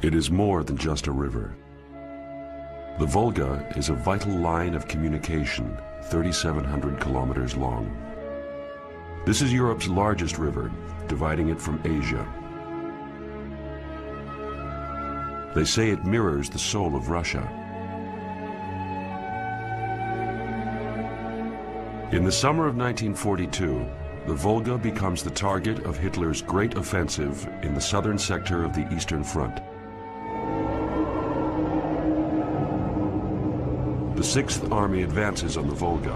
It is more than just a river. The Volga is a vital line of communication, 3,700 kilometers long. This is Europe's largest river, dividing it from Asia. They say it mirrors the soul of Russia. In the summer of 1942, the Volga becomes the target of Hitler's great offensive in the southern sector of the Eastern Front. The Sixth Army advances on the Volga.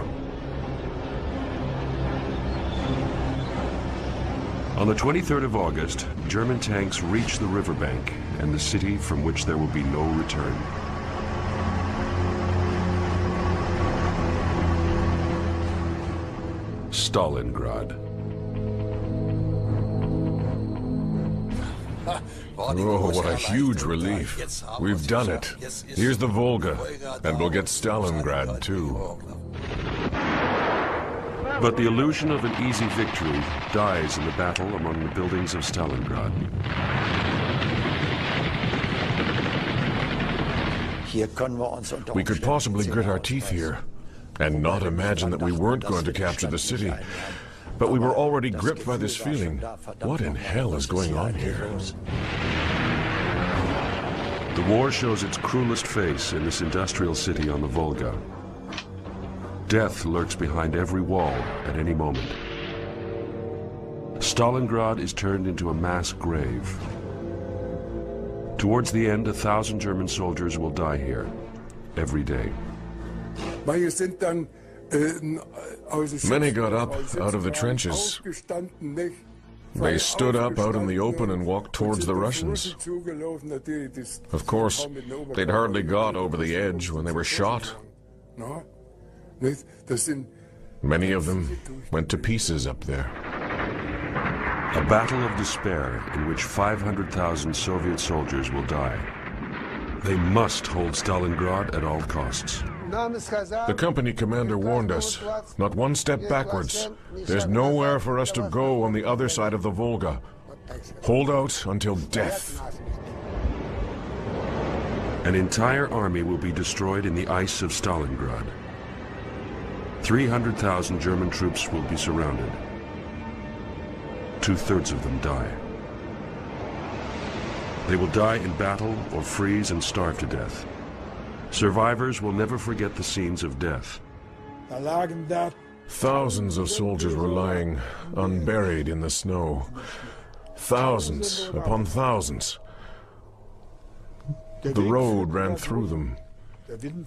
On the 23rd of August, German tanks reach the riverbank and the city from which there will be no return. Stalingrad. Oh, what a huge relief. We've done it. Here's the Volga, and we'll get Stalingrad too. But the illusion of an easy victory dies in the battle among the buildings of Stalingrad. We could possibly grit our teeth here and not imagine that we weren't going to capture the city. But we were already gripped by this feeling. What in hell is going on here? The war shows its cruelest face in this industrial city on the Volga. Death lurks behind every wall at any moment. Stalingrad is turned into a mass grave. Towards the end, 1,000 German soldiers will die here, every day. Many got up out of the trenches. They stood up out in the open and walked towards the Russians. Of course, they'd hardly got over the edge when they were shot. Many of them went to pieces up there. A battle of despair in which 500,000 Soviet soldiers will die. They must hold Stalingrad at all costs. The company commander warned us, not one step backwards. There's nowhere for us to go on the other side of the Volga. Hold out until death. An entire army will be destroyed in the ice of Stalingrad. 300,000 German troops will be surrounded. 2/3 of them die. They will die in battle or freeze and starve to death. Survivors will never forget the scenes of death. Thousands of soldiers were lying unburied in the snow. Thousands upon thousands. The road ran through them.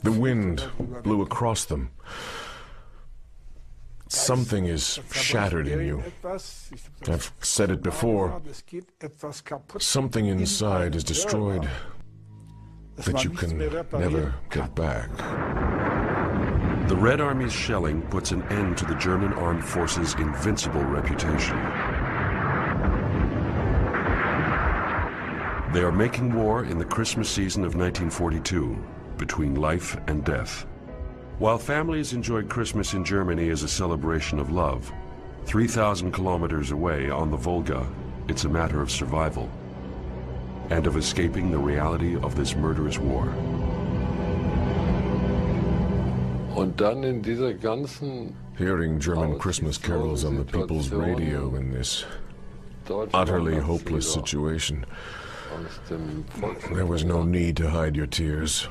The wind blew across them. Something is shattered in you. I've said it before. Something inside is destroyed that you can never get back. The Red Army's shelling puts an end to the German armed forces' invincible reputation. They are making war in the Christmas season of 1942, between life and death. While families enjoyed Christmas in Germany as a celebration of love, 3,000 kilometers away on the Volga, it's a matter of survival and of escaping the reality of this murderous war. Hearing German Christmas carols on the people's radio in this utterly hopeless situation, there was no need to hide your tears.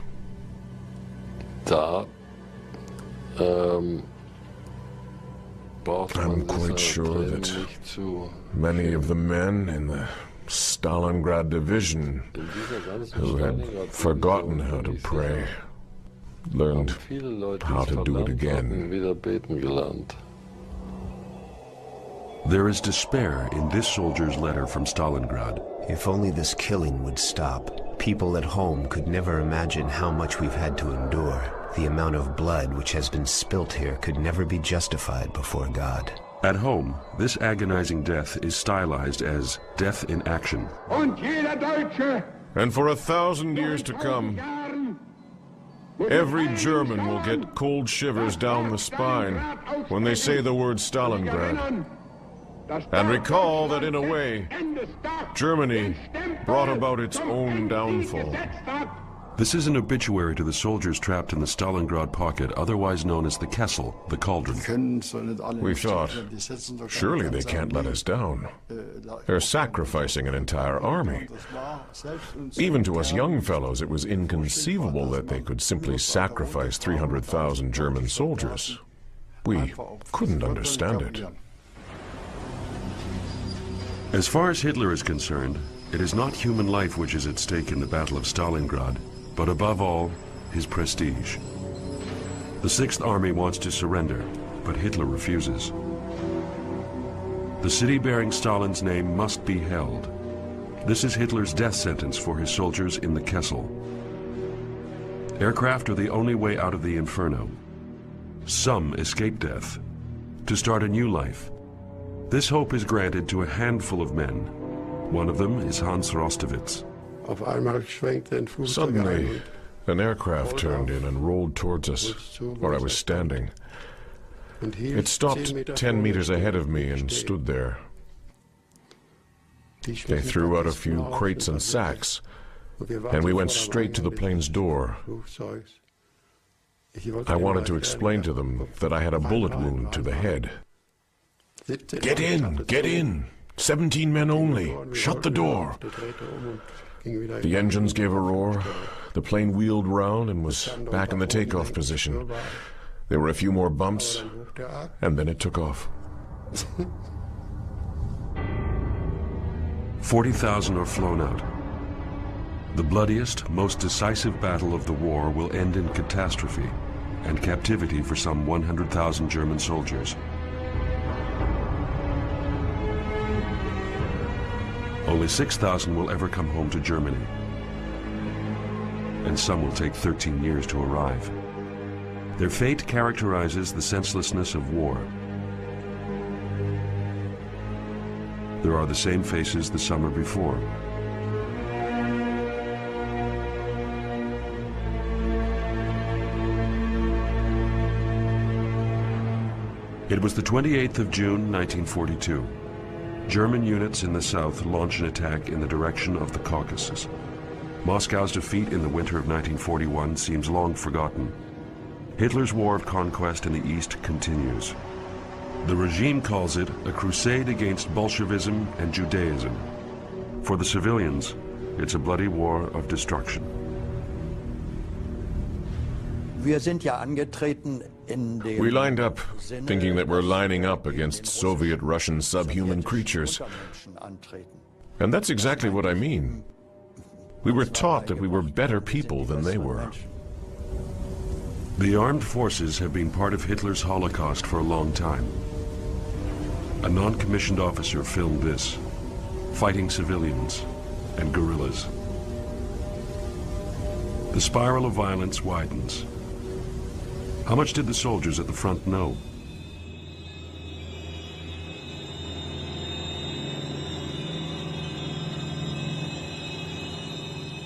I'm quite sure that many of the men in the Stalingrad division who had forgotten how to pray learned how to do it again. There is despair in this soldier's letter from Stalingrad. If only this killing would stop. People at home could never imagine how much we've had to endure. The amount of blood which has been spilt here could never be justified before God. At home, this agonizing death is stylized as death in action. And for 1,000 years to come, every German will get cold shivers down the spine when they say the word Stalingrad. And recall that in a way, Germany brought about its own downfall. This is an obituary to the soldiers trapped in the Stalingrad pocket, otherwise known as the Kessel, the cauldron. We thought, surely they can't let us down. They're sacrificing an entire army. Even to us young fellows, it was inconceivable that they could simply sacrifice 300,000 German soldiers. We couldn't understand it. As far as Hitler is concerned, it is not human life which is at stake in the Battle of Stalingrad, but above all, his prestige. The Sixth Army wants to surrender, but Hitler refuses. The city bearing Stalin's name must be held. This is Hitler's death sentence for his soldiers in the Kessel. Aircraft are the only way out of the inferno. Some escape death to start a new life. This hope is granted to a handful of men. One of them is Hans Rostowitz. Suddenly, an aircraft turned in and rolled towards us, where I was standing. It stopped 10 meters ahead of me and stood there. They threw out a few crates and sacks, and we went straight to the plane's door. I wanted to explain to them that I had a bullet wound to the head. Get in! Get in! 17 men only! Shut the door! The engines gave a roar, the plane wheeled round and was back in the takeoff position. There were a few more bumps, and then it took off. 40,000 are flown out. The bloodiest, most decisive battle of the war will end in catastrophe and captivity for some 100,000 German soldiers. Only 6,000 will ever come home to Germany, and some will take 13 years to arrive. Their fate characterizes the senselessness of war. There are the same faces the summer before. It was the 28th of June, 1942. German units in the south launched an attack in the direction of the Caucasus. Moscow's defeat in the winter of 1941 seems long forgotten. Hitler's war of conquest in the east continues. The regime calls it a crusade against Bolshevism and Judaism. For the civilians, it's a bloody war of destruction. We lined up, thinking that we're lining up against Soviet-Russian subhuman creatures. And that's exactly what I mean. We were taught that we were better people than they were. The armed forces have been part of Hitler's Holocaust for a long time. A non-commissioned officer filmed this, fighting civilians and guerrillas. The spiral of violence widens. How much did the soldiers at the front know?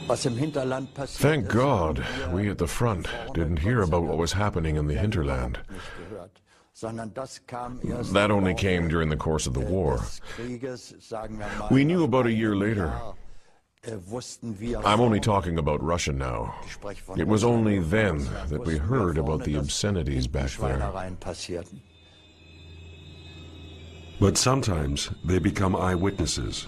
Thank God we at the front didn't hear about what was happening in the hinterland. That only came during the course of the war. We knew about a year later. I'm only talking about Russia now. It was only then that we heard about the obscenities back there. But sometimes they become eyewitnesses.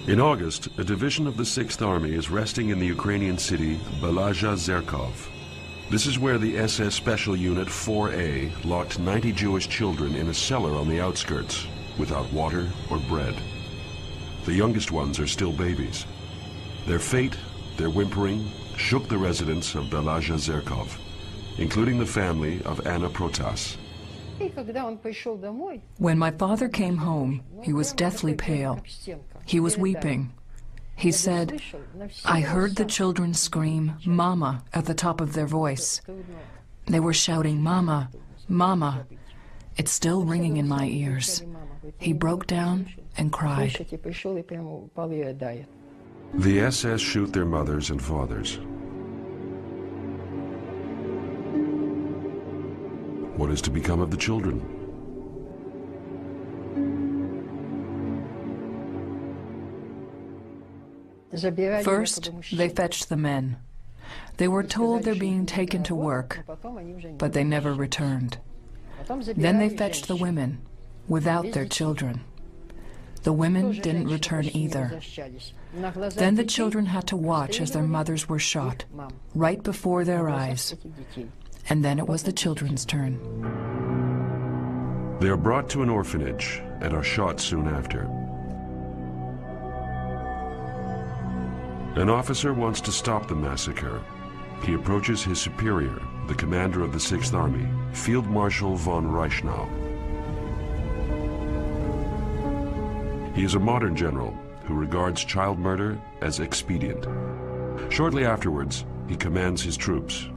In August, a division of the Sixth Army is resting in the Ukrainian city Balazha-Zerkov. This is where the SS Special Unit 4A locked 90 Jewish children in a cellar on the outskirts, without water or bread. The youngest ones are still babies. Their fate, their whimpering, shook the residents of Balazha-Zerkov, including the family of Anna Protas. When my father came home, he was deathly pale. He was weeping. He said, "I heard the children scream, 'Mama,' at the top of their voice. They were shouting, 'Mama, Mama.' It's still ringing in my ears." He broke down and cried. The SS shoot their mothers and fathers. What is to become of the children? First, they fetched the men. They were told they're being taken to work, but they never returned. Then they fetched the women, without their children. The women didn't return either. Then the children had to watch as their mothers were shot, right before their eyes. And then it was the children's turn. They are brought to an orphanage and are shot soon after. An officer wants to stop the massacre. He approaches his superior, the commander of the 6th Army, Field Marshal von Reichenau. He is a modern general who regards child murder as expedient. Shortly afterwards, he commands his troops.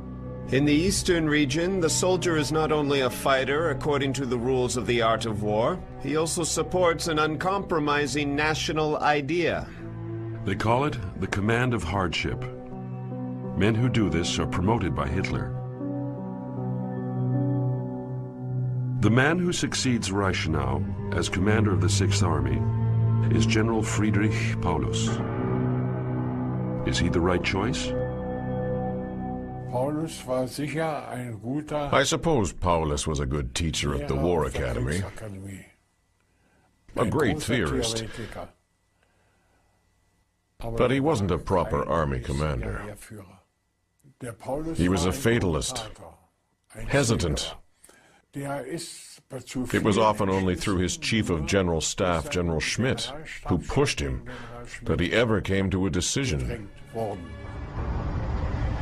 In the eastern region, the soldier is not only a fighter according to the rules of the art of war, he also supports an uncompromising national idea. They call it the command of hardship. Men who do this are promoted by Hitler. The man who succeeds Reichenau as commander of the 6th Army is General Friedrich Paulus. Is he the right choice? I suppose Paulus was a good teacher at the War Academy, a great theorist, but he wasn't a proper army commander. He was a fatalist, hesitant. It was often only through his chief of general staff, General Schmidt, who pushed him, that he ever came to a decision.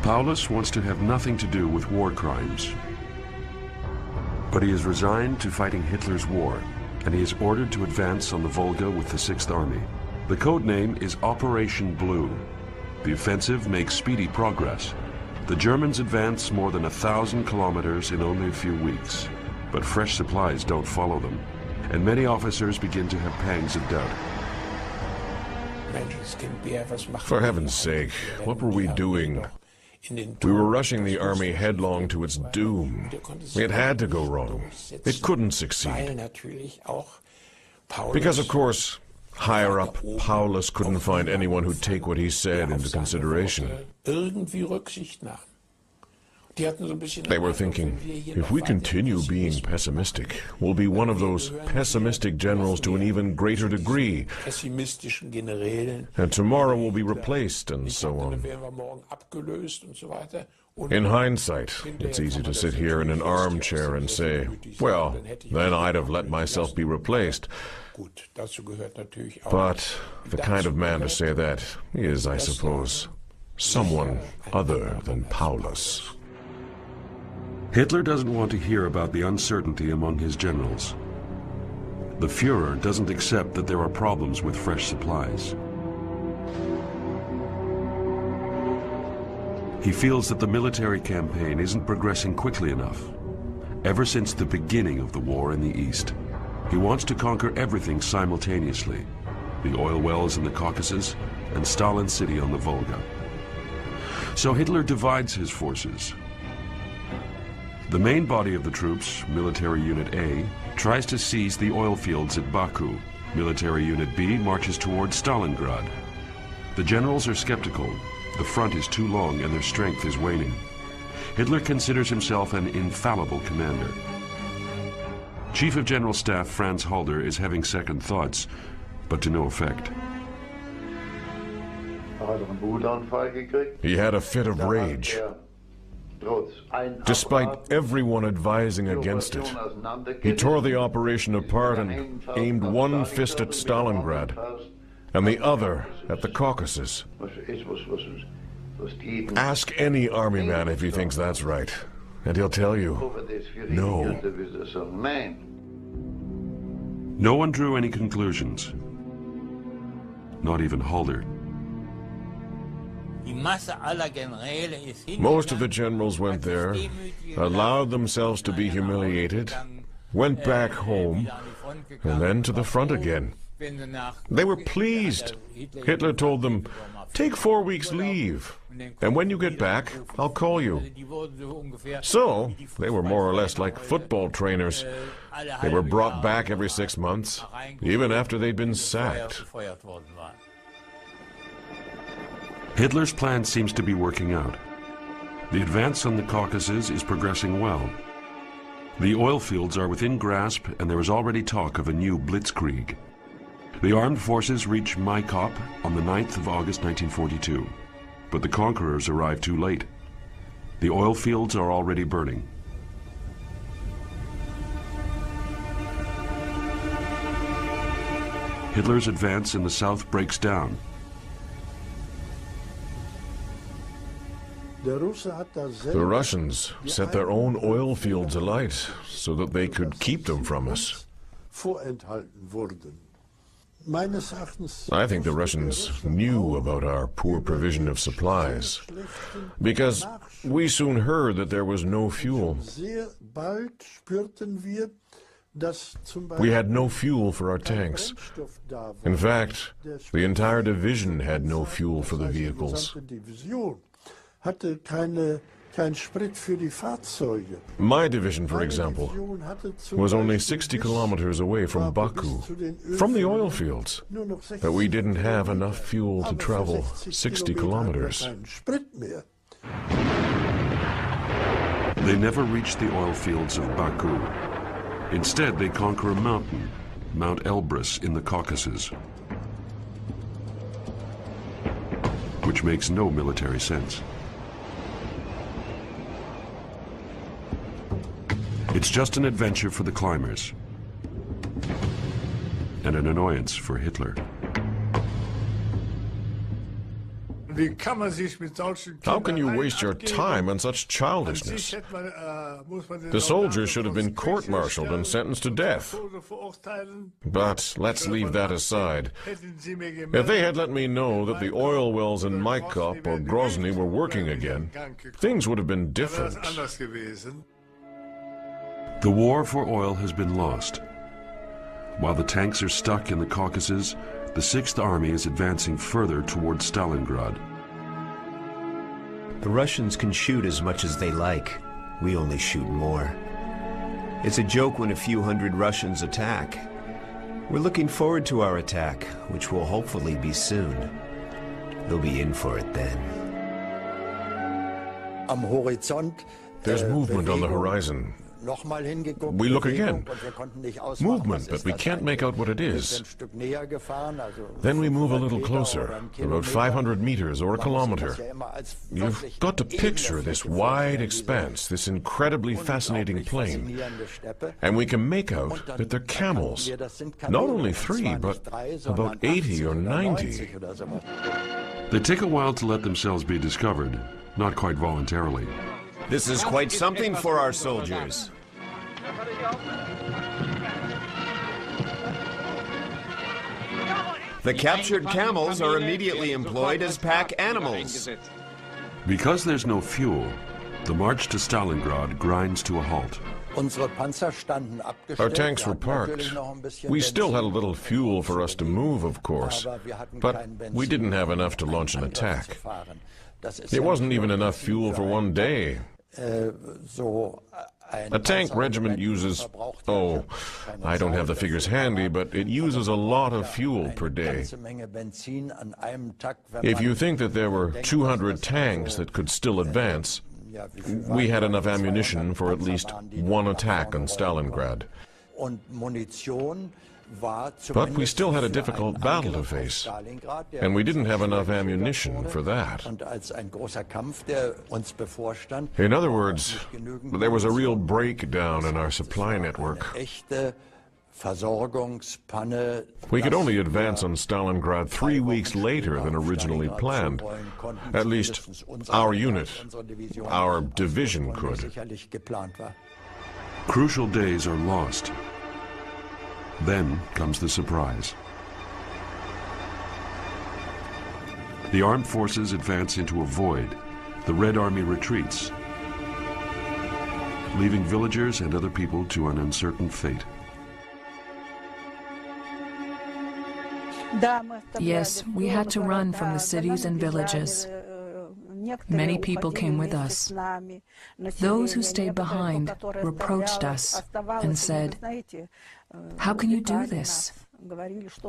Paulus wants to have nothing to do with war crimes. But he is resigned to fighting Hitler's war, and he is ordered to advance on the Volga with the 6th Army. The code name is Operation Blue. The offensive makes speedy progress. The Germans advance more than 1,000 kilometers in only a few weeks. But fresh supplies don't follow them, and many officers begin to have pangs of doubt. For heaven's sake, what were we doing? We were rushing the army headlong to its doom. It had to go wrong. It couldn't succeed. Because, of course, higher up, Paulus couldn't find anyone who'd take what he said into consideration. They were thinking, if we continue being pessimistic, we'll be one of those pessimistic generals to an even greater degree, and tomorrow we'll be replaced, and so on. In hindsight, it's easy to sit here in an armchair and say, well, then I'd have let myself be replaced. But the kind of man to say that is, I suppose, someone other than Paulus. Hitler doesn't want to hear about the uncertainty among his generals. The Führer doesn't accept that there are problems with fresh supplies. He feels that the military campaign isn't progressing quickly enough. Ever since the beginning of the war in the East, he wants to conquer everything simultaneously: the oil wells in the Caucasus and Stalin City on the Volga. So Hitler divides his forces. The main body of the troops, Military Unit A, tries to seize the oil fields at Baku. Military Unit B marches towards Stalingrad. The generals are skeptical. The front is too long and their strength is waning. Hitler considers himself an infallible commander. Chief of General Staff Franz Halder is having second thoughts, but to no effect. He had a fit of rage. Despite everyone advising against it, he tore the operation apart and aimed one fist at Stalingrad and the other at the Caucasus. Ask any army man if he thinks that's right, and he'll tell you, no. No one drew any conclusions. Not even Halder. Most of the generals went there, allowed themselves to be humiliated, went back home, and then to the front again. They were pleased. Hitler told them, take 4 weeks leave, and when you get back, I'll call you. So, they were more or less like football trainers. They were brought back every 6 months, even after they'd been sacked. Hitler's plan seems to be working out. The advance on the Caucasus is progressing well. The oil fields are within grasp, and there is already talk of a new blitzkrieg. The armed forces reach Maikop on the 9th of August 1942, but the conquerors arrive too late. The oil fields are already burning. Hitler's advance in the south breaks down. The Russians set their own oil fields alight so that they could keep them from us. I think the Russians knew about our poor provision of supplies, because we soon heard that there was no fuel. We had no fuel for our tanks. In fact, the entire division had no fuel for the vehicles. My division, for example, was only 60 kilometers away from Baku, from the oil fields, but we didn't have enough fuel to travel 60 kilometers. They never reached the oil fields of Baku. Instead, they conquer a mountain, Mount Elbrus in the Caucasus, which makes no military sense. It's just an adventure for the climbers, and an annoyance for Hitler. How can you waste your time on such childishness? The soldiers should have been court-martialed and sentenced to death. But let's leave that aside. If they had let me know that the oil wells in Maikop or Grozny were working again, things would have been different. The war for oil has been lost. While the tanks are stuck in the Caucasus, the 6th Army is advancing further towards Stalingrad. The Russians can shoot as much as they like. We only shoot more. It's a joke when a few hundred Russians attack. We're looking forward to our attack, which will hopefully be soon. They'll be in for it then. There's movement on the horizon. We look again. Movement, but we can't make out what it is. Then we move a little closer, about 500 meters or a kilometer. You've got to picture this wide expanse, this incredibly fascinating plain. And we can make out that they're camels. Not only 3, but about 80 or 90. They take a while to let themselves be discovered, not quite voluntarily. This is quite something for our soldiers. The captured camels are immediately employed as pack animals. Because there's no fuel, the march to Stalingrad grinds to a halt. Our tanks were parked. We still had a little fuel for us to move, of course, but we didn't have enough to launch an attack. It wasn't even enough fuel for one day. A tank regiment uses, oh, I don't have the figures handy, but it uses a lot of fuel per day. If you think that there were 200 tanks that could still advance, we had enough ammunition for at least one attack on Stalingrad. But we still had a difficult battle to face, and we didn't have enough ammunition for that. In other words, there was a real breakdown in our supply network. We could only advance on Stalingrad 3 weeks later than originally planned. At least our unit, our division could. Crucial days are lost. Then comes the surprise. The armed forces advance into a void. The Red Army retreats, leaving villagers and other people to an uncertain fate. Yes, we had to run from the cities and villages. Many people came with us. Those who stayed behind reproached us and said, "How can you do this?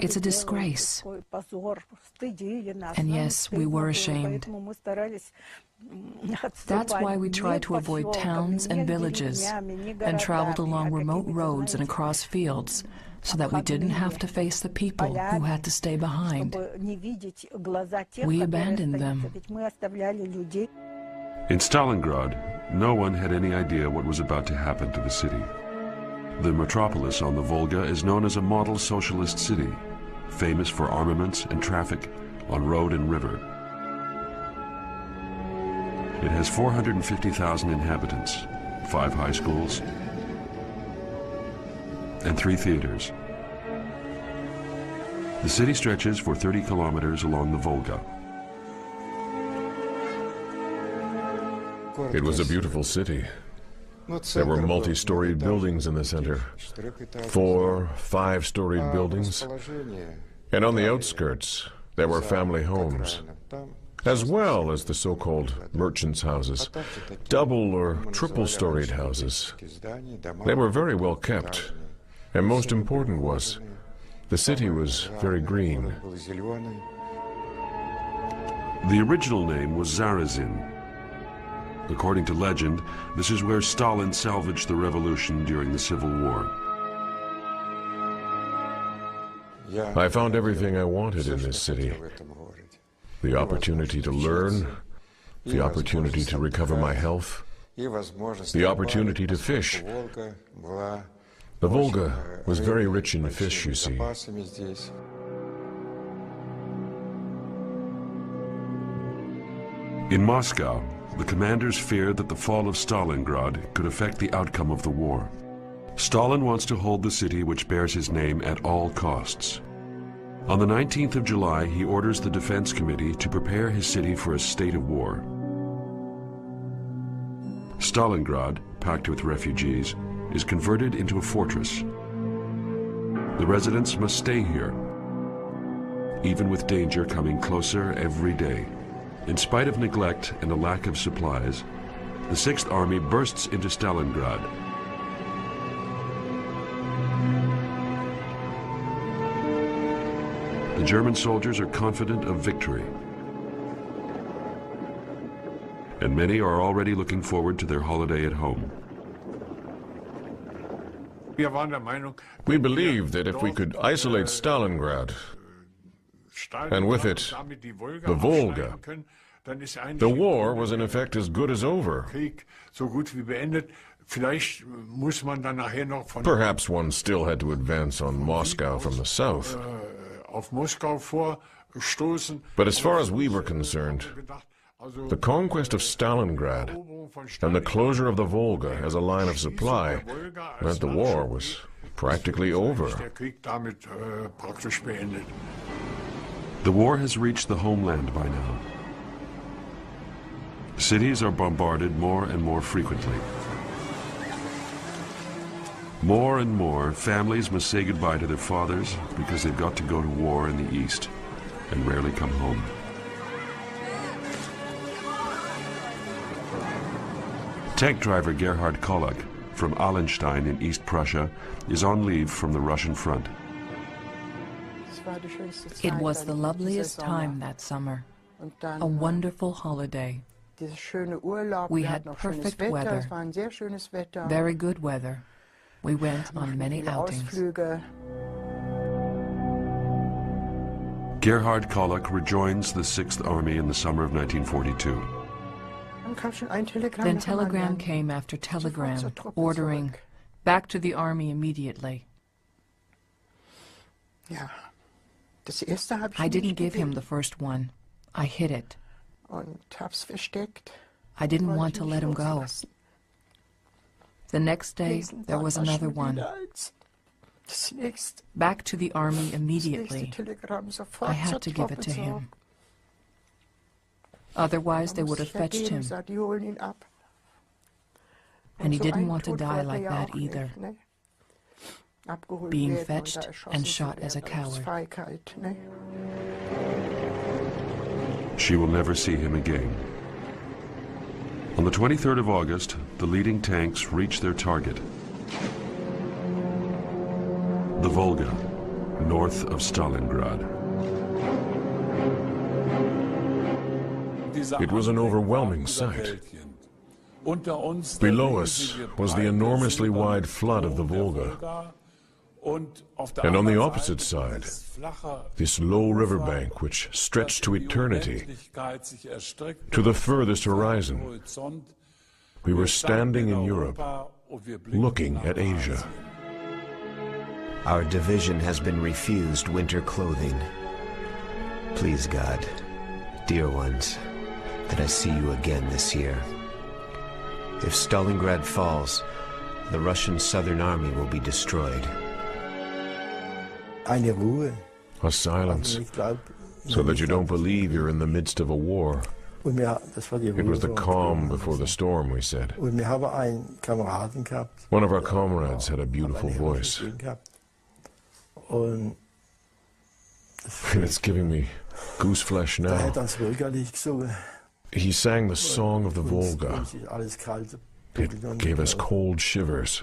It's a disgrace. And yes, we were ashamed. That's why we tried to avoid towns and villages and traveled along remote roads and across fields so that we didn't have to face the people who had to stay behind. We abandoned them. In Stalingrad, no one had any idea what was about to happen to the city. The metropolis on the Volga is known as a model socialist city, famous for armaments and traffic on road and river. It has 450,000 inhabitants, 5 high schools, and 3 theaters. The city stretches for 30 kilometers along the Volga. It was a beautiful city. There were multi-storied buildings in the center, 4, 5-storied buildings, and on the outskirts there were family homes, as well as the so-called merchants' houses, double or triple-storied houses. They were very well kept, and most important was, the city was very green. The original name was Zarazin. According to legend, this is where Stalin salvaged the revolution during the Civil War. I found everything I wanted in this city. The opportunity to learn, the opportunity to recover my health, the opportunity to fish. The Volga was very rich in fish, you see. In Moscow, the commanders feared that the fall of Stalingrad could affect the outcome of the war. Stalin wants to hold the city which bears his name at all costs. On the 19th of July, he orders the Defense Committee to prepare his city for a state of war. Stalingrad, packed with refugees, is converted into a fortress. The residents must stay here, even with danger coming closer every day. In spite of neglect and a lack of supplies, the 6th Army bursts into Stalingrad. The German soldiers are confident of victory, and many are already looking forward to their holiday at home. We believed that if we could isolate Stalingrad, and with it, the Volga, the war was in effect as good as over. Perhaps one still had to advance on Moscow from the south. But as far as we were concerned, the conquest of Stalingrad and the closure of the Volga as a line of supply meant the war was practically over. The war has reached the homeland by now. Cities are bombarded more and more frequently. More and more, families must say goodbye to their fathers because they've got to go to war in the East and rarely come home. Tank driver Gerhard Kollek from Allenstein in East Prussia is on leave from the Russian front. It was the loveliest time that summer, a wonderful holiday. We had perfect weather, very good weather. We went on many outings. Gerhard Kollek rejoins the 6th Army in the summer of 1942. Then telegram came after telegram, ordering, back to the army immediately. I didn't give him the first one. I hid it. I didn't want to let him go. The next day, there was another one. Back to the army immediately. I had to give it to him. Otherwise, they would have fetched him. And he didn't want to die like that either, being fetched and shot as a coward. She will never see him again. On the 23rd of August, the leading tanks reach their target, the Volga, north of Stalingrad. It was an overwhelming sight. Below us was the enormously wide flood of the Volga, and on the opposite side, this low riverbank which stretched to eternity, to the furthest horizon. We were standing in Europe, looking at Asia. Our division has been refused winter clothing. Please, God, dear ones, that I see you again this year. If Stalingrad falls, the Russian Southern Army will be destroyed. A silence, so that you don't believe you're in the midst of a war. It was the calm before the storm, we said. One of our comrades had a beautiful voice. It's giving me gooseflesh now. He sang the song of the Volga. It gave us cold shivers.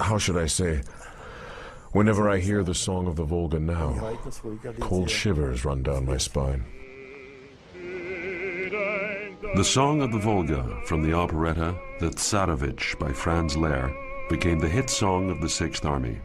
How should I say? Whenever I hear the song of the Volga now, cold shivers run down my spine. The Song of the Volga from the operetta The Tsarevich by Franz Lehr became the hit song of the Sixth Army.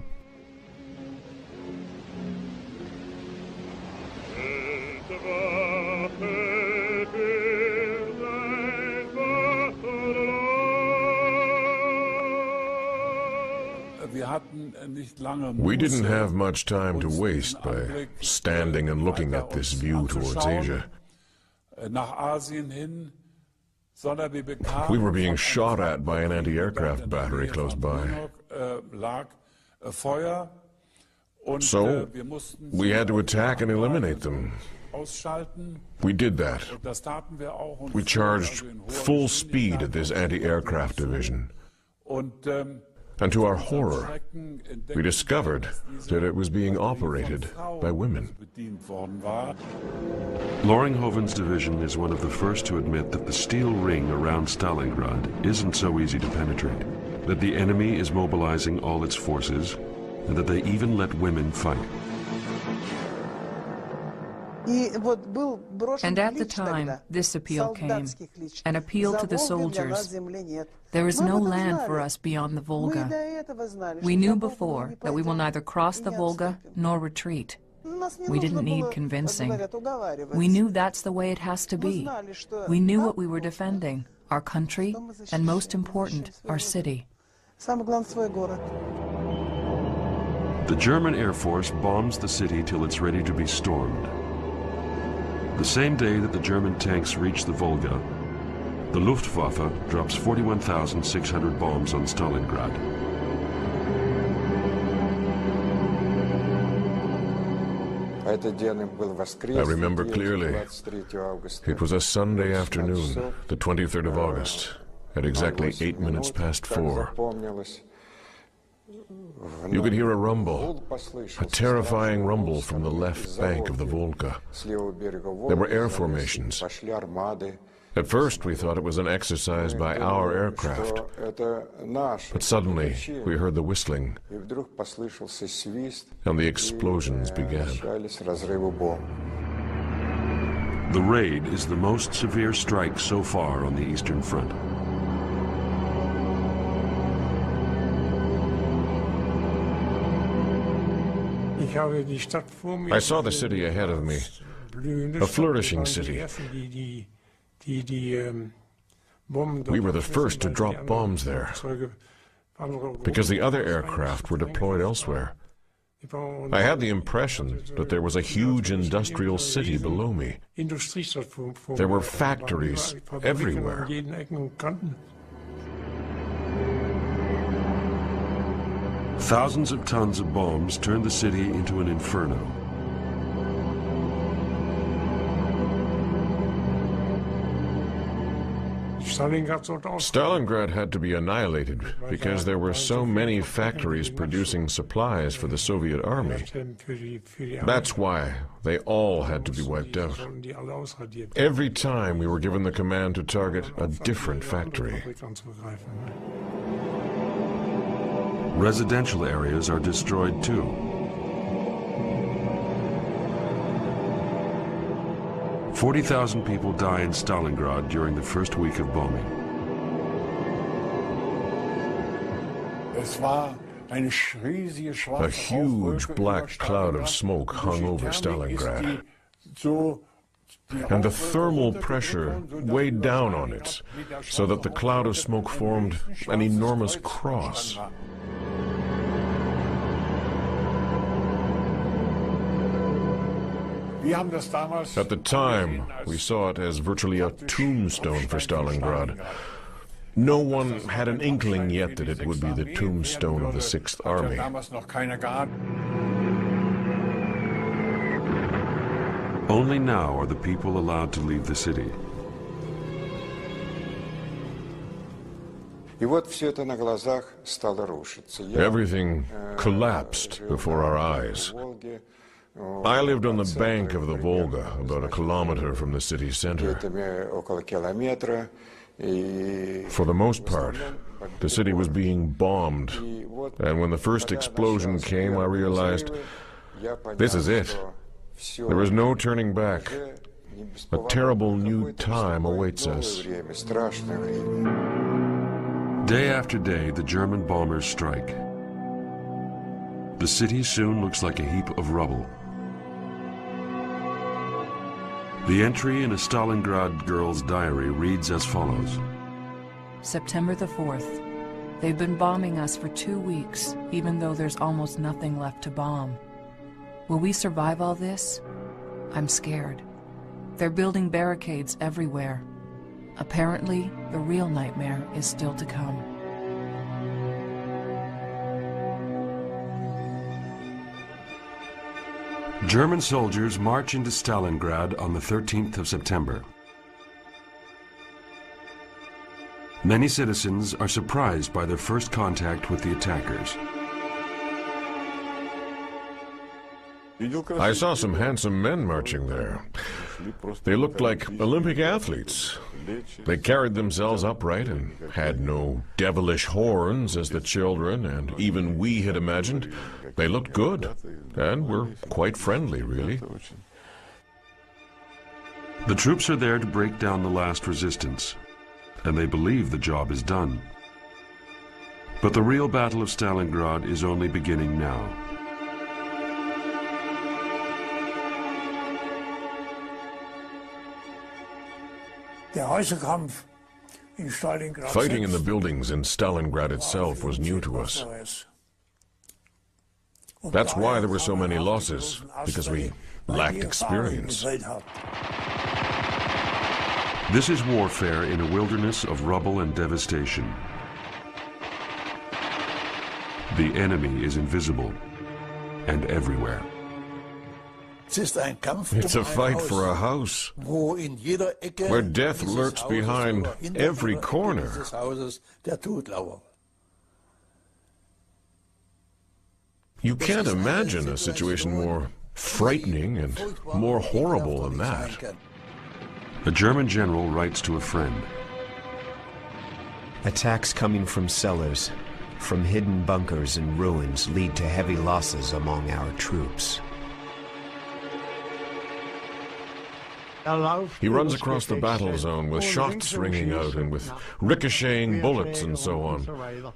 We didn't have much time to waste by standing and looking at this view towards Asia. We were being shot at by an anti-aircraft battery close by. So, we had to attack and eliminate them. We did that. We charged full speed at this anti-aircraft division. And to our horror, we discovered that it was being operated by women. Loringhoven's division is one of the first to admit that the steel ring around Stalingrad isn't so easy to penetrate, that the enemy is mobilizing all its forces, and that they even let women fight. And at the time, this appeal came, an appeal to the soldiers. There is no land for us beyond the Volga. We knew before that we will neither cross the Volga nor retreat. We didn't need convincing. We knew that's the way it has to be. We knew what we were defending, our country, and most important, our city. The German Air Force bombs the city till it's ready to be stormed. The same day that the German tanks reach the Volga, the Luftwaffe drops 41,600 bombs on Stalingrad. I remember clearly. It was a Sunday afternoon, the 23rd of August, at exactly 8 minutes past 4. You could hear a rumble, a terrifying rumble from the left bank of the Volga. There were air formations. At first we thought it was an exercise by our aircraft, but suddenly we heard the whistling, and the explosions began. The raid is the most severe strike so far on the Eastern Front. I saw the city ahead of me, a flourishing city. We were the first to drop bombs there, because the other aircraft were deployed elsewhere. I had the impression that there was a huge industrial city below me. There were factories everywhere. Thousands of tons of bombs turned the city into an inferno. Stalingrad had to be annihilated because there were so many factories producing supplies for the Soviet army. That's why they all had to be wiped out. Every time we were given the command to target a different factory. Residential areas are destroyed too. 40,000 people die in Stalingrad during the first week of bombing. A huge black cloud of smoke hung over Stalingrad, and the thermal pressure weighed down on it, so that the cloud of smoke formed an enormous cross. At the time, we saw it as virtually a tombstone for Stalingrad. No one had an inkling yet that it would be the tombstone of the Sixth Army. Only now are the people allowed to leave the city. Everything collapsed before our eyes. I lived on the bank of the Volga, about a kilometer from the city center. For the most part, the city was being bombed, and when the first explosion came, I realized, this is it. There is no turning back. A terrible new time awaits us. Day after day, the German bombers strike. The city soon looks like a heap of rubble. The entry in a Stalingrad girl's diary reads as follows. September the 4th. They've been bombing us for 2 weeks, even though there's almost nothing left to bomb. Will we survive all this? I'm scared. They're building barricades everywhere. Apparently, the real nightmare is still to come. German soldiers march into Stalingrad on the 13th of September. Many citizens are surprised by their first contact with the attackers. I saw some handsome men marching there. They looked like Olympic athletes. They carried themselves upright and had no devilish horns as the children and even we had imagined. They looked good and were quite friendly, really. The troops are there to break down the last resistance, and they believe the job is done. But the real battle of Stalingrad is only beginning now. Fighting in the buildings in Stalingrad itself was new to us. That's why there were so many losses, because we lacked experience. This is warfare in a wilderness of rubble and devastation. The enemy is invisible and everywhere. It's a fight for a house, where death lurks behind every corner. You can't imagine a situation more frightening and more horrible than that. A German general writes to a friend. Attacks coming from cellars, from hidden bunkers and ruins lead to heavy losses among our troops. He runs across the battle zone with shots ringing out and with ricocheting bullets and so on.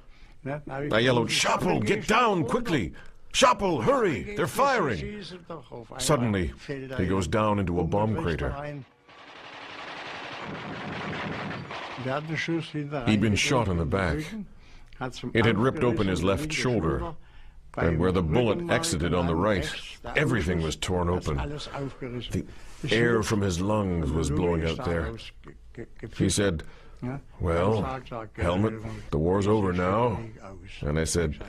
I yelled, "Schappel, get down quickly! Schappel, hurry! They're firing!" Suddenly, he goes down into a bomb crater. He'd been shot in the back. It had ripped open his left shoulder, and where the bullet exited on the right, everything was torn open. The air from his lungs was blowing out there. He said, "Well, Helmut, the war's over now." And I said,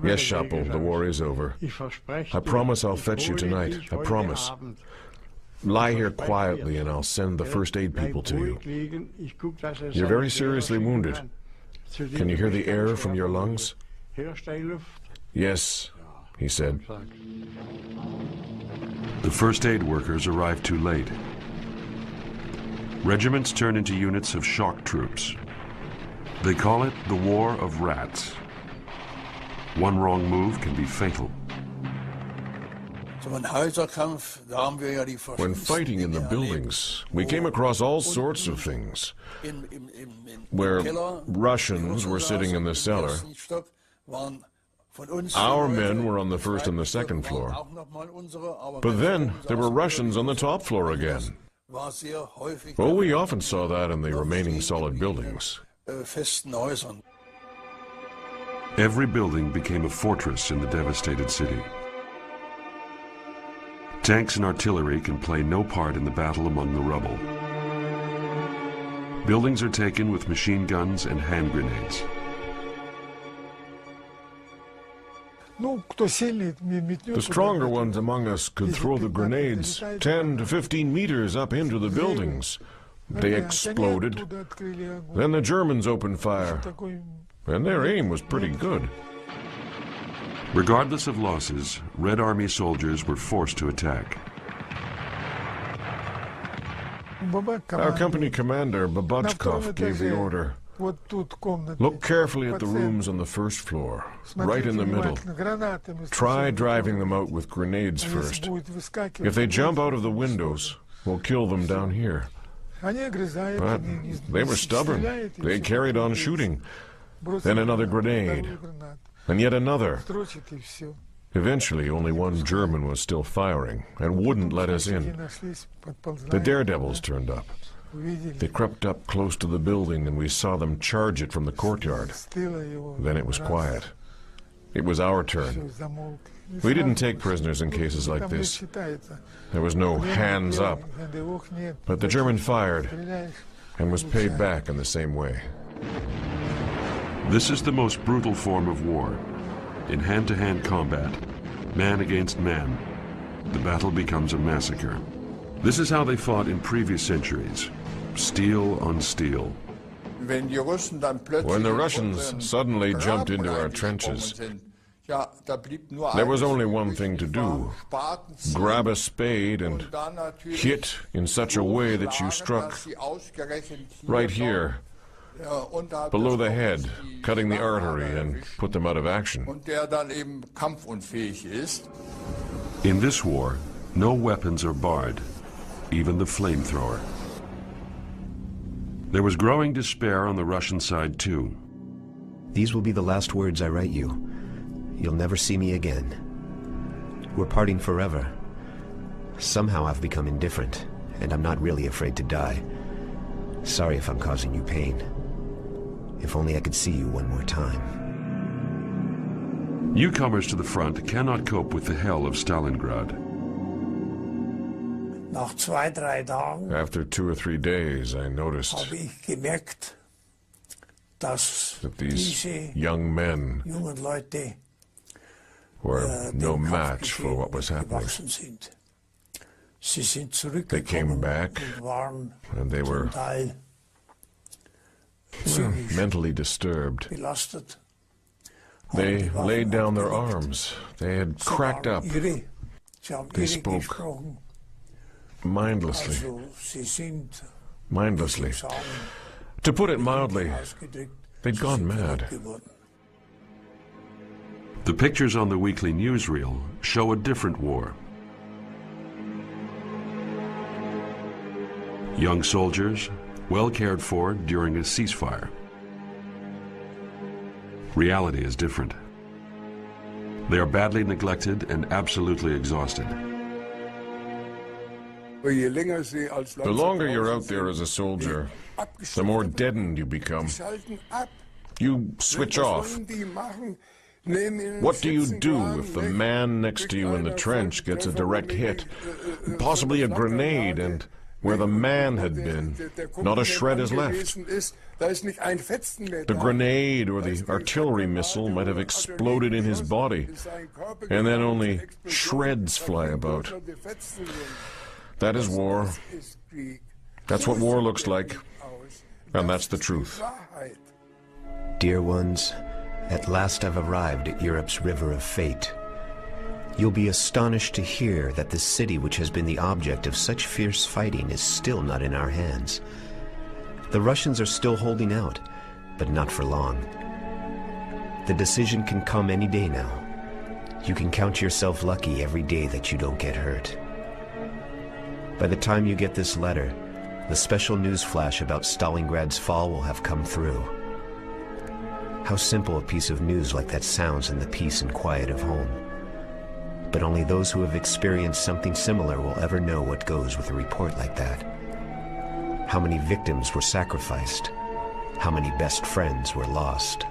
"Yes, Schappel, the war is over. I promise I'll fetch you tonight. I promise. Lie here quietly and I'll send the first aid people to you. You're very seriously wounded. Can you hear the air from your lungs?" "Yes," he said. The first aid workers arrive too late. Regiments turn into units of shock troops. They call it the War of Rats. One wrong move can be fatal. When fighting in the buildings, we came across all sorts of things. Where Russians were sitting in the cellar, our men were on the first and the second floor. But then there were Russians on the top floor again. Well, we often saw that in the remaining solid buildings. Every building became a fortress in the devastated city. Tanks and artillery can play no part in the battle among the rubble. Buildings are taken with machine guns and hand grenades. The stronger ones among us could throw the grenades 10 to 15 meters up into the buildings. They exploded. Then the Germans opened fire, and their aim was pretty good. Regardless of losses, Red Army soldiers were forced to attack. Our company commander, Babachkov, gave the order. Look carefully at the rooms on the first floor, right in the middle. Try driving them out with grenades first. If they jump out of the windows, we'll kill them down here. But they were stubborn. They carried on shooting. Then another grenade, and yet another. Eventually, only one German was still firing and wouldn't let us in. The daredevils turned up. They crept up close to the building and we saw them charge it from the courtyard. Then it was quiet. It was our turn. We didn't take prisoners in cases like this. There was no hands up. But the German fired and was paid back in the same way. This is the most brutal form of war. In hand-to-hand combat, man against man, the battle becomes a massacre. This is how they fought in previous centuries, steel on steel. When the Russians suddenly jumped into our trenches, there was only one thing to do: grab a spade and hit in such a way that you struck right here, below the head, cutting the artery and put them out of action. In this war, no weapons are barred, even the flamethrower. There was growing despair on the Russian side too. These will be the last words I write you. You'll never see me again. We're parting forever. Somehow I've become indifferent, and I'm not really afraid to die. Sorry if I'm causing you pain. If only I could see you one more time. Newcomers to the front cannot cope with the hell of Stalingrad. After 2 or 3 days, I noticed that these young men were no match for what was happening. They came back, and they were mentally disturbed. They laid down their arms. They had cracked up. They spoke mindlessly. To put it mildly, they'd gone mad. The pictures on the weekly newsreel show a different war. Young soldiers, well cared for during a ceasefire. Reality is different. They are badly neglected and absolutely exhausted. The longer you're out there as a soldier, the more deadened you become. You switch off. What do you do if the man next to you in the trench gets a direct hit, possibly a grenade, and where the man had been, not a shred is left? The grenade or the artillery missile might have exploded in his body, and then only shreds fly about. That is war. That's what war looks like, and that's the truth. Dear ones, at last I've arrived at Europe's river of fate. You'll be astonished to hear that the city which has been the object of such fierce fighting is still not in our hands. The Russians are still holding out, but not for long. The decision can come any day now. You can count yourself lucky every day that you don't get hurt. By the time you get this letter, the special news flash about Stalingrad's fall will have come through. How simple a piece of news like that sounds in the peace and quiet of home. But only those who have experienced something similar will ever know what goes with a report like that. How many victims were sacrificed? How many best friends were lost?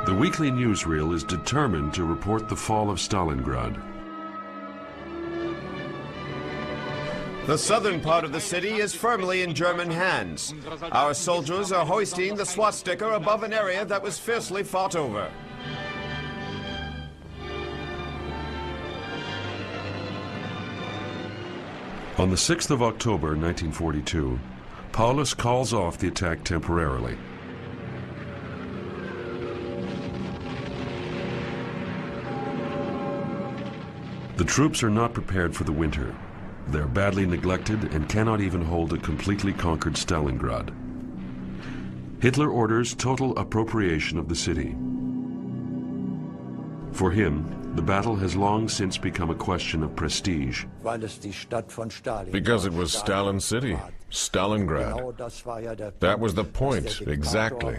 The weekly newsreel is determined to report the fall of Stalingrad. The southern part of the city is firmly in German hands. Our soldiers are hoisting the swastika above an area that was fiercely fought over. On the 6th of October 1942, Paulus calls off the attack temporarily. The troops are not prepared for the winter. They're badly neglected and cannot even hold a completely conquered Stalingrad. Hitler orders total appropriation of the city. For him, the battle has long since become a question of prestige. Because it was Stalin's city, Stalingrad. That was the point, exactly.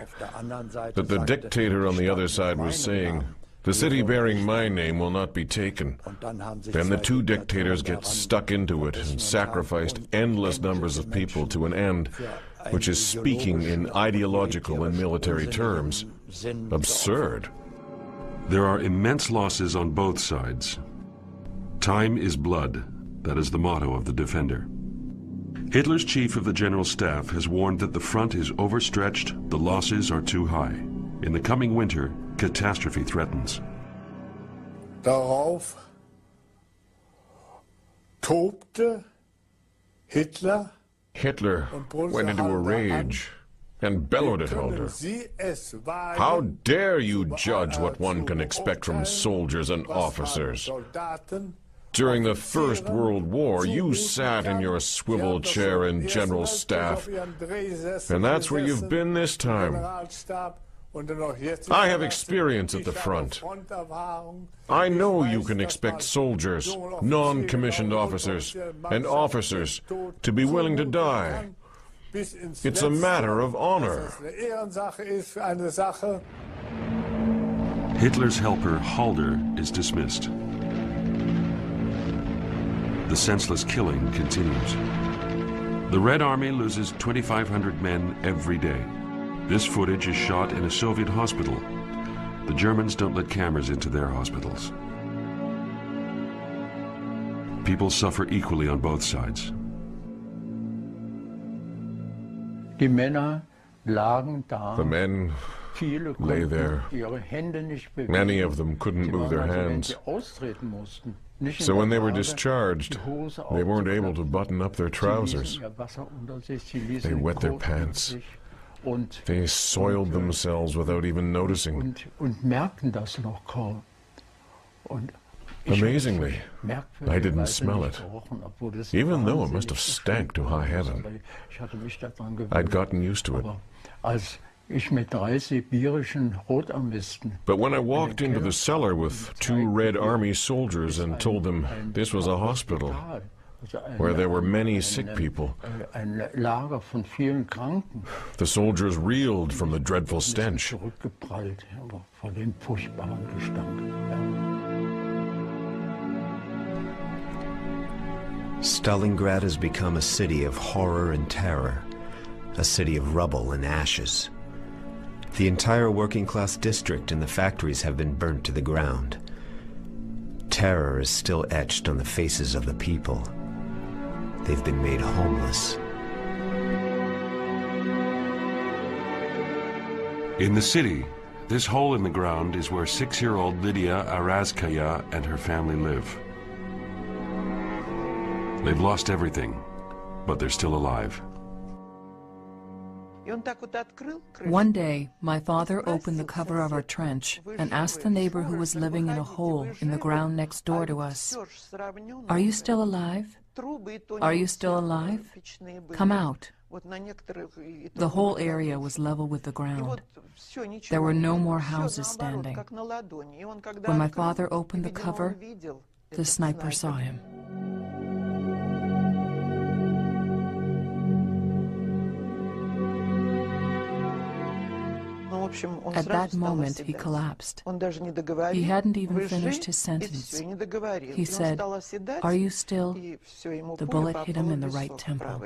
That the dictator on the other side was saying, the city bearing my name will not be taken. Then the two dictators get stuck into it and sacrificed endless numbers of people to an end, which is, speaking in ideological and military terms, absurd. There are immense losses on both sides. Time is blood. That is the motto of the defender. Hitler's chief of the general staff has warned that the front is overstretched, the losses are too high. In the coming winter, catastrophe threatens. Darauf tobte Hitler went into a rage and bellowed at Hulda. How dare you judge what one can expect from soldiers and officers? During the First World War, you sat in your swivel chair in General Staff, and that's where you've been this time. I have experience at the front. I know you can expect soldiers, non-commissioned officers, and officers to be willing to die. It's a matter of honor. Hitler's helper, Halder, is dismissed. The senseless killing continues. The Red Army loses 2,500 men every day. This footage is shot in a Soviet hospital. The Germans don't let cameras into their hospitals. People suffer equally on both sides. The men lay there. Many of them couldn't move their hands. So when they were discharged, they weren't able to button up their trousers. They wet their pants. They soiled themselves without even noticing. Amazingly, I didn't smell it, even though it must have stank to high heaven. I'd gotten used to it. But when I walked into the cellar with 2 Red Army soldiers and told them this was a hospital, where there were many sick people, the soldiers reeled from the dreadful stench. Stalingrad has become a city of horror and terror, a city of rubble and ashes. The entire working-class district and the factories have been burnt to the ground. Terror is still etched on the faces of the people. They've been made homeless. In the city, this hole in the ground is where 6-year-old Lydia Arazkaya and her family live. They've lost everything, but they're still alive. One day, my father opened the cover of our trench and asked the neighbor who was living in a hole in the ground next door to us, "Are you still alive? Are you still alive? Come out. The whole area was level with the ground. There were no more houses standing. When my father opened the cover, the sniper saw him. At that moment, he collapsed. He hadn't even finished his sentence. He said, "Are you still?" The bullet hit him in the right temple.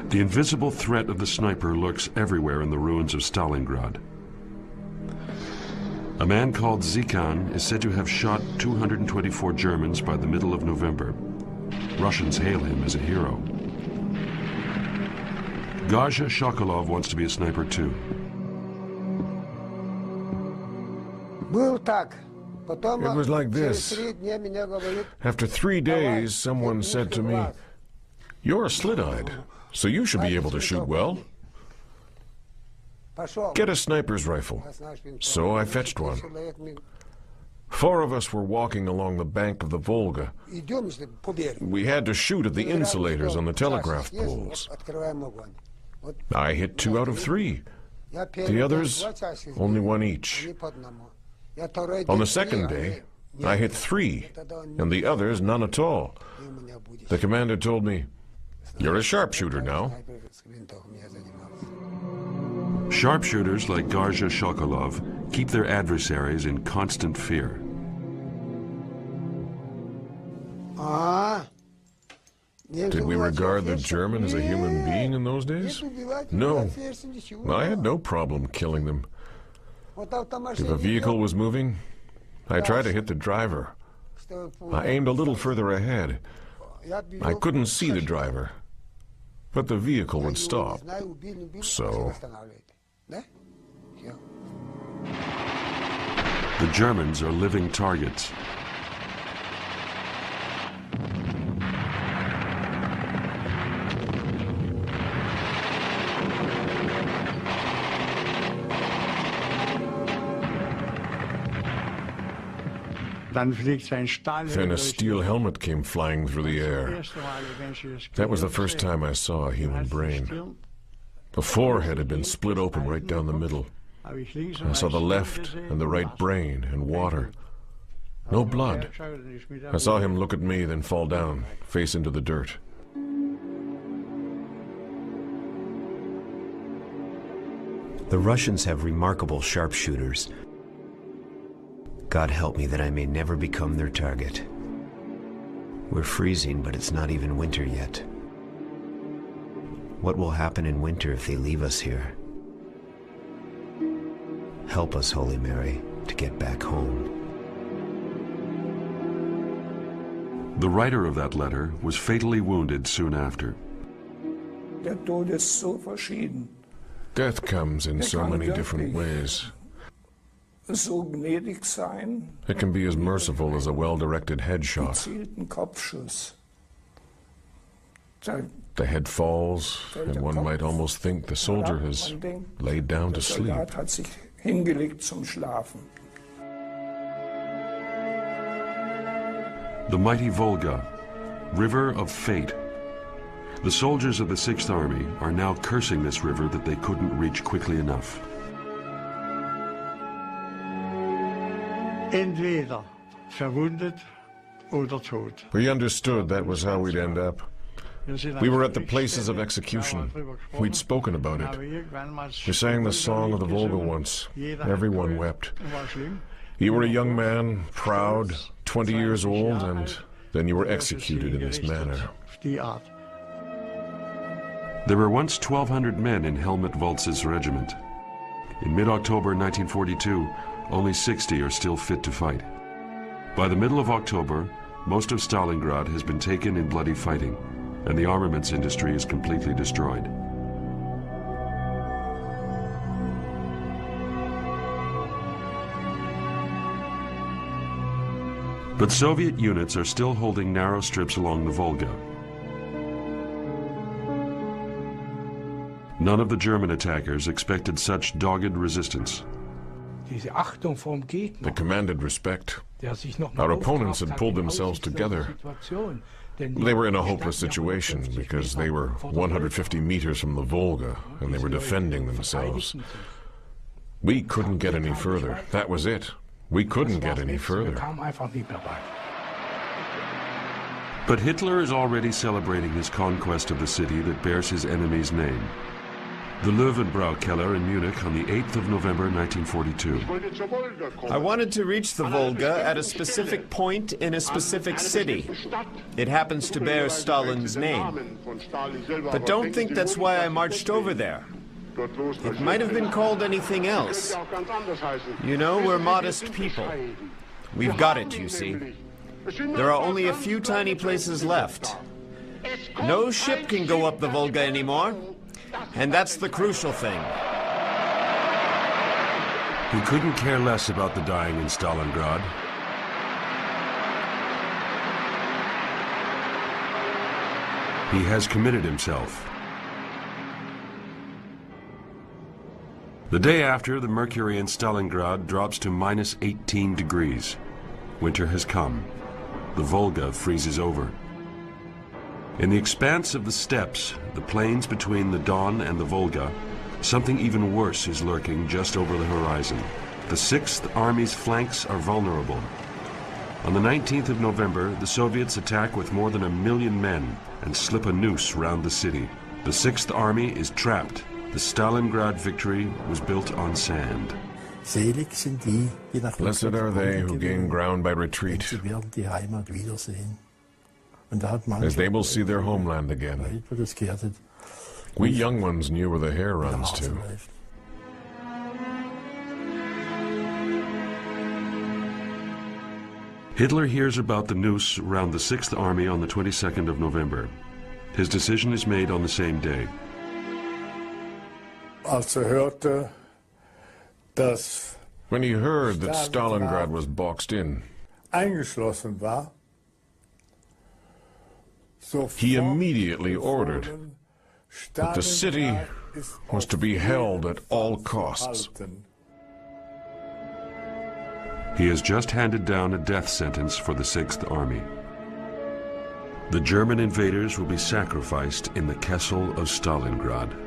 The invisible threat of the sniper lurks everywhere in the ruins of Stalingrad. A man called Zikan is said to have shot 224 Germans by the middle of November. Russians hail him as a hero. Garja Shokolov wants to be a sniper too. It was like this. After 3 days, someone said to me, "You're slit-eyed, so you should be able to shoot well. Get a sniper's rifle." So I fetched one. 4 of us were walking along the bank of the Volga. We had to shoot at the insulators on the telegraph poles. I hit 2 out of 3. The others, only 1 each. On the second day, I hit 3, and the others none at all. The commander told me, "You're a sharpshooter now." Sharpshooters like Garja Shokolov keep their adversaries in constant fear. Did we regard the German as a human being in those days? No. I had no problem killing them. If a vehicle was moving, I tried to hit the driver. I aimed a little further ahead. I couldn't see the driver, but the vehicle would stop. So... The Germans are living targets. Then a steel helmet came flying through the air. That was the first time I saw a human brain. The forehead had been split open right down the middle. I saw the left and the right brain and water. No blood. I saw him look at me, then fall down, face into the dirt. The Russians have remarkable sharpshooters. God help me that I may never become their target. We're freezing, but it's not even winter yet. What will happen in winter if they leave us here? Help us, Holy Mary, to get back home. The writer of that letter was fatally wounded soon after. Death comes in so many different ways. It can be as merciful as a well-directed headshot. The head falls, and one might almost think the soldier has laid down to sleep. The mighty Volga, river of fate. The soldiers of the 6th Army are now cursing this river that they couldn't reach quickly enough. Entweder verwundet oder tot. We understood that was how we'd end up. We were at the places of execution. We'd spoken about it. We sang the song of the Volga once. Everyone wept. You were a young man, proud, 20 years old, and then you were executed in this manner. There were once 1,200 men in Helmut Waltz's regiment. In mid-October 1942, only 60 are still fit to fight. By the middle of October, most of Stalingrad has been taken in bloody fighting, and the armaments industry is completely destroyed. But Soviet units are still holding narrow strips along the Volga. None of the German attackers expected such dogged resistance. The commanded respect. Our opponents had pulled themselves together. They were in a hopeless situation because they were 150 meters from the Volga and they were defending themselves. We couldn't get any further. That was it. We couldn't get any further. But Hitler is already celebrating his conquest of the city that bears his enemy's name. The Löwenbräu Keller in Munich on the 8th of November 1942. I wanted to reach the Volga at a specific point in a specific city. It happens to bear Stalin's name. But don't think that's why I marched over there. It might have been called anything else. You know, we're modest people. We've got it, you see. There are only a few tiny places left. No ship can go up the Volga anymore. And that's the crucial thing. He couldn't care less about the dying in Stalingrad. He has committed himself. The day after, the mercury in Stalingrad drops to minus 18 degrees. Winter has come. The Volga freezes over. In the expanse of the steppes, the plains between the Don and the Volga, something even worse is lurking just over the horizon. The Sixth Army's flanks are vulnerable. On the 19th of November, the Soviets attack with more than 1 million men and slip a noose round the city. The Sixth Army is trapped. The Stalingrad victory was built on sand. Blessed are they who gain ground by retreat, as they will see their homeland again. We young ones knew where the hair runs to. Hitler hears about the noose around the Sixth Army on the 22nd of November. His decision is made on the same day. When he heard that Stalingrad was boxed in, he immediately ordered that the city was to be held at all costs. He has just handed down a death sentence for the Sixth Army. The German invaders will be sacrificed in the Kessel of Stalingrad.